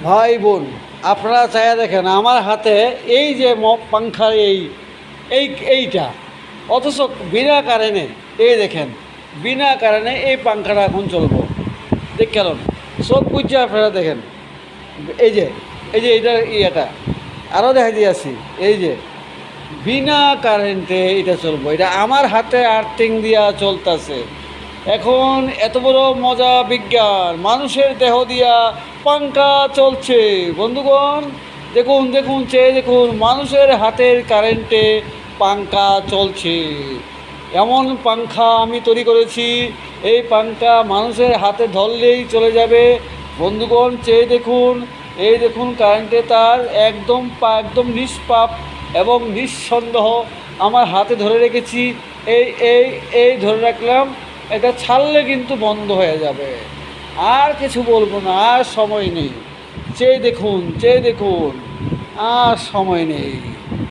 ভাই বোন, আপনারা চাইয়া দেখেন আমার হাতে এই যে পাংখার এই এইটা, অথচ বিনা কারেন্টে, এই দেখেন বিনা কারেন্টে এই পাংখাটা এখন চলবো। দেখ কেন চোখ বুঝছে আপনারা দেখেন, এই যে এটা ইয়েটা আরও দেখা দিয়েছি, এই যে বিনা কারেন্টে এটা চলবো, এটা আমার হাতে আর্থিং দিয়া চলতেছে। এখন এত বড় মজা বিজ্ঞান, মানুষের দেহ দিয়া পাঙ্খা চলছে। বন্ধুগণ দেখুন দেখুন, চেয়ে দেখুন, মানুষের হাতের কারেন্টে পাঙ্খা চলছে। এমন পাঙ্খা আমি তৈরি করেছি, এই পাঙ্খা মানুষের হাতে ধরলেই চলে যাবে। বন্ধুগণ চেয়ে দেখুন, এই দেখুন কারেন্টে তার একদম একদম নিষ্পাপ এবং নিঃসন্দেহ আমার হাতে ধরে রেখেছি। এই এই এই ধরে রাখলাম, এটা ছাড়লে কিন্তু বন্ধ হয়ে যাবে। আর কিছু বলবো না, আর সময় নেই। চেয়ে দেখুন, চেয়ে দেখুন, আর সময় নেই।